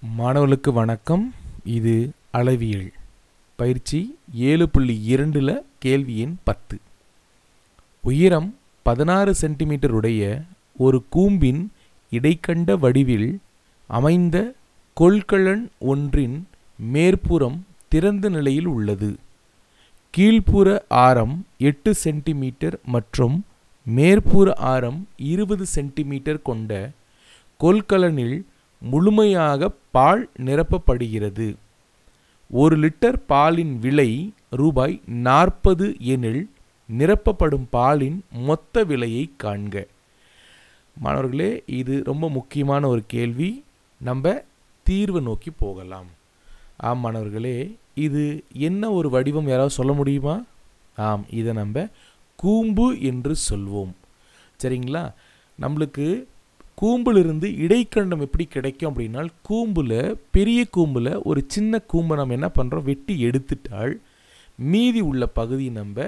மாணவர்களுக்கு வணக்கம். இது அளவியல் பயிற்சி 7.2ல் கேள்வி எண் 10. உயரம் 16 சென்டிமீட்டர் உடைய ஒரு கூம்பின் இடைக்கண்ட வடிவில் அமைந்த கொள்கலன் ஒன்றின் மேற்புறம் திறந்த நிலையில் உள்ளது. கீழ்ப்புற ஆரம் 8 சென்டிமீட்டர் மற்றும் மேற்புற ஆரம் 20 சென்டிமீட்டர் கொண்ட கொள்கலனில் முழுமையாக பால் நிரப்பப்படுகிறது. 1 லிட்டர் பாலின் விலை ரூபாய் 40 எனில் நிரப்பப்படும் பாலின் மொத்த விலையை காண்க. மாணவர்களே, இது ரொம்ப முக்கியமான ஒரு கேள்வி. நம்ம தீர்வை நோக்கி போகலாம். மாணவர்களே, இது என்ன ஒரு வடிவம் யாராவது சொல்ல முடியுமா? இதை நம்ம கூம்பு என்று சொல்வோம். சரிங்களா? நம்மளுக்கு கூம்பிலிருந்து இடைக்கண்டம் எப்படி கிடைக்கும் அப்படின்னா, பெரிய கூம்பில் ஒரு சின்ன கூம்பை நம்ம என்ன பண்ணுறோம், வெட்டி எடுத்துட்டால் மீதி உள்ள பகுதி நம்ம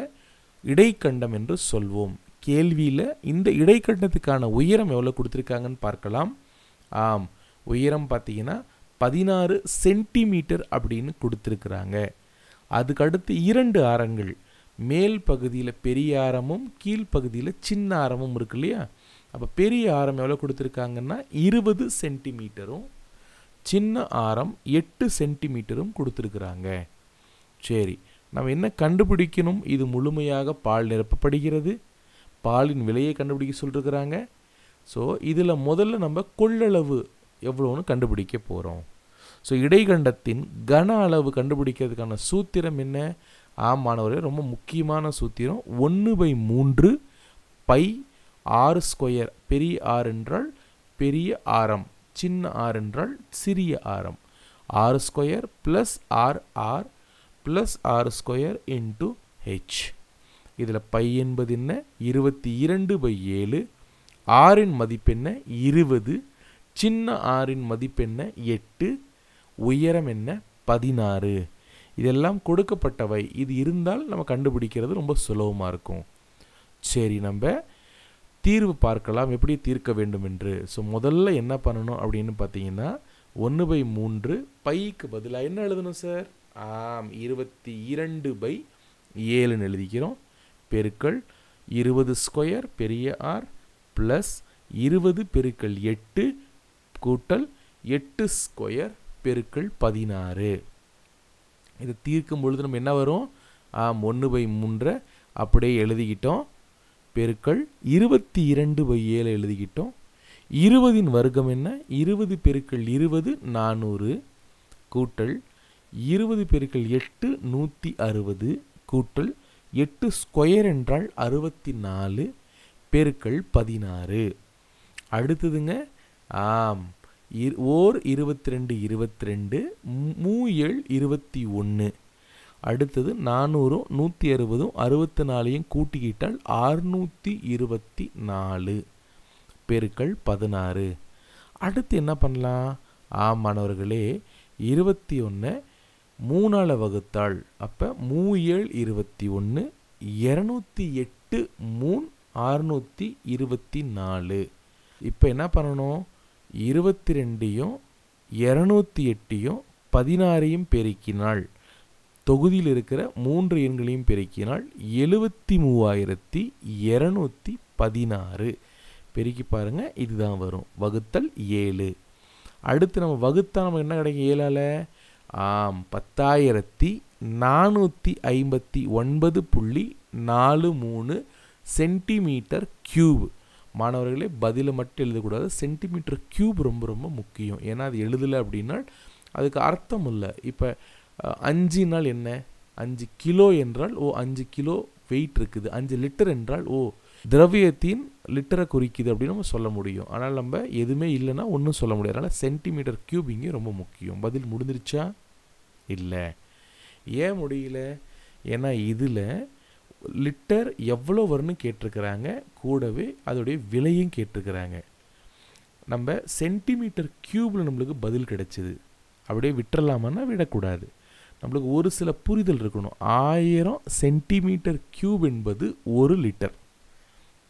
இடைக்கண்டம் என்று சொல்வோம். கேள்வியில் இந்த இடைக்கண்டத்துக்கான உயரம் எவ்வளோ கொடுத்துருக்காங்கன்னு பார்க்கலாம். உயரம் பார்த்தீங்கன்னா 16 சென்டிமீட்டர் அப்படின்னு கொடுத்துருக்குறாங்க. அதுக்கடுத்து 2 ஆரங்கள், மேல் பகுதியில் பெரிய ஆரமும் கீழ்ப்பகுதியில் சின்ன ஆரமும் இருக்கு இல்லையா? அப்போ பெரிய ஆரம் எவ்வளோ கொடுத்துருக்காங்கன்னா 20 சென்டிமீட்டரும் சின்ன ஆரம் 8 சென்டிமீட்டரும் கொடுத்துருக்குறாங்க. சரி, நம்ம என்ன கண்டுபிடிக்கணும்? இது முழுமையாக பால் நிரப்பப்படுகிறது. பாலின் விலையை கண்டுபிடிக்க சொல்லிருக்கிறாங்க. ஸோ இதில் முதல்ல நம்ம கொள்ளளவு எவ்வளோன்னு கண்டுபிடிக்க போகிறோம். ஸோ இடைக்கண்டத்தின் கன அளவு கண்டுபிடிக்கிறதுக்கான சூத்திரம் என்ன? மாணவர்களே, ரொம்ப முக்கியமான சூத்திரம் 1/3 பை ஆர் ஸ்கொயர். பெரிய ஆர் என்றால் பெரிய ஆரம், சின்ன ஆர் என்றால் சிறிய ஆரம். R square plus R plus R square into H. இதில் பை என்பது என்ன? 22/7. ஆரின் மதிப்பென்ன 20, சின்ன ஆரின் மதிப்பென்ன 8, உயரம் என்ன 16. இதெல்லாம் கொடுக்கப்பட்டவை. இது இருந்தால் நம்ம கண்டுபிடிக்கிறது ரொம்ப சுலபமாக இருக்கும். சரி, நம்ம தீர்வு பார்க்கலாம், எப்படி தீர்க்க வேண்டும் என்று. ஸோ முதல்ல என்ன பண்ணணும் அப்படின்னு பார்த்தீங்கன்னா, 1/3 பைக்கு பதிலாக என்ன எழுதணும் சார்? 22/7 எழுதிக்கிறோம். பெருக்கல் 20 ஸ்கொயர் பெரிய ஆர் ப்ளஸ் 20 பெருக்கல் 8 கூட்டல் 8 ஸ்கொயர் பெருக்கல் 16. இதை தீர்க்கும் பொழுது நம்ம என்ன வரும்? 1/3 அப்படியே எழுதிக்கிட்டோம். பெருக்கல் 22/7 எழுதிக்கிட்டோம். 20 வர்க்கம் என்ன? 20 பெருக்கல் 20 400 கூட்டல் 20 பெருக்கல் 8 160 கூட்டல் 8 ஸ்கொயர் என்றால் 64 பெருக்கல் 16. அடுத்ததுங்க, ஓர் 22 22 மூயல் 21. அடுத்தது 400 160 64 கூட்டிக்கிட்டால் 624 பெருக்கல் 16. அடுத்து என்ன பண்ணலாம்? மாணவர்களே, 21 3ஆல் வகுத்தால் அப்போ 3 7 21 208 624. இப்போ என்ன பண்ணணும்? 22 208 16 பெருக்கினால், தொகுதியில் இருக்கிற 3 எண்களையும் பெருக்கினால் 73,216 பெருக்கி பாருங்க, இதுதான் வரும். வகுத்தல் 7. அடுத்து நம்ம வகுத்தா நம்ம என்ன கிடைக்கும்? 7ஆல் 10,459.43 சென்டிமீட்டர் கியூப். மாணவர்களே, பதிலை மட்டும் எழுதக்கூடாது, சென்டிமீட்டர் கியூப் ரொம்ப ரொம்ப முக்கியம். ஏன்னா அது எழுதலை அப்படின்னா அதுக்கு அர்த்தம் இல்லை. இப்போ 5 நாள் என்ன? 5 கிலோ என்றால் 5 கிலோ வெயிட் இருக்குது. 5 லிட்டர் என்றால் திரவியத்தின் லிட்டரை குறிக்குது அப்படின்னு நம்ம சொல்ல முடியும். ஆனால் நம்ம எதுவுமே இல்லைன்னா ஒன்றும் சொல்ல முடியாது. அதனால் சென்டிமீட்டர் கியூப் இங்கே ரொம்ப முக்கியம். பதில் முடிஞ்சிருச்சா? இல்லை. ஏன் முடியல? ஏன்னா இதில் லிட்டர் எவ்வளோ வரும்னு கேட்டிருக்கிறாங்க, கூடவே அதோடைய விலையும் கேட்டிருக்கிறாங்க. நம்ம சென்டிமீட்டர் கியூபில் நம்மளுக்கு பதில் கிடைச்சிது. அப்படியே விட்டுறலாமான்னா விடக்கூடாது. நம்மளுக்கு ஒரு சில புரிதல் இருக்கணும். 1000 சென்டிமீட்டர் கியூப் என்பது 1 litre.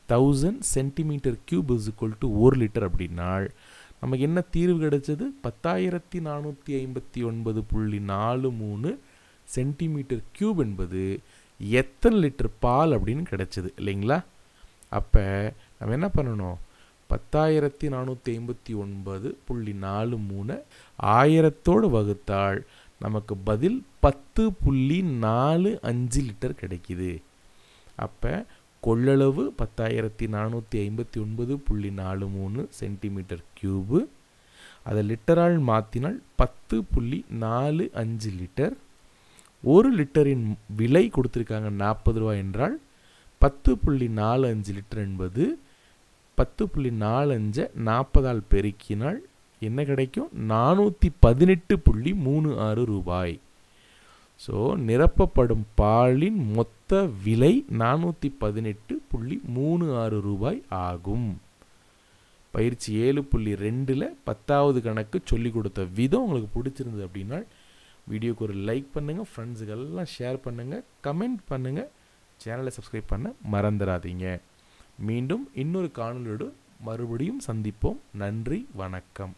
1000 centimetre cube is equal to 1 litre அப்படின்னால் நமக்கு என்ன தீர்வு கிடைச்சது? 10,459.43 சென்டிமீட்டர் கியூப் என்பது எத்தனை லிட்டர் பால் அப்படின்னு கிடைச்சது இல்லைங்களா? அப்போ நம்ம என்ன பண்ணணும்? 10,459.43 1000 வகுத்தால் நமக்கு பதில் 10.45 லிட்டர் கிடைக்குது. அப்போ கொள்ளளவு 10,459.43 சென்டிமீட்டர் கியூபு, அதை லிட்டரால் மாற்றினால் 10.45 லிட்டர். ஒரு லிட்டரின் விலை கொடுத்துருக்காங்க 40 ரூபாய் என்றால் 10.45 லிட்டர் என்பது 10.45 40ஆல் பெருக்கினால் என்ன கிடைக்கும்? 418.36 ரூபாய். ஸோ நிரப்பப்படும் பாலின் மொத்த விலை 418.36 ரூபாய் ஆகும். பயிற்சி 7.2ல் 10வது கணக்கு சொல்லிக் கொடுத்த விதம் உங்களுக்கு பிடிச்சிருந்தது அப்படின்னா வீடியோக்கு ஒரு லைக் பண்ணுங்கள், ஃப்ரெண்ட்ஸுக்கெல்லாம் ஷேர் பண்ணுங்கள், கமெண்ட் பண்ணுங்கள், சேனலை சப்ஸ்கிரைப் பண்ண மறந்துடாதீங்க. மீண்டும் இன்னொரு காணொளியோடு மறுபடியும் சந்திப்போம். நன்றி, வணக்கம்.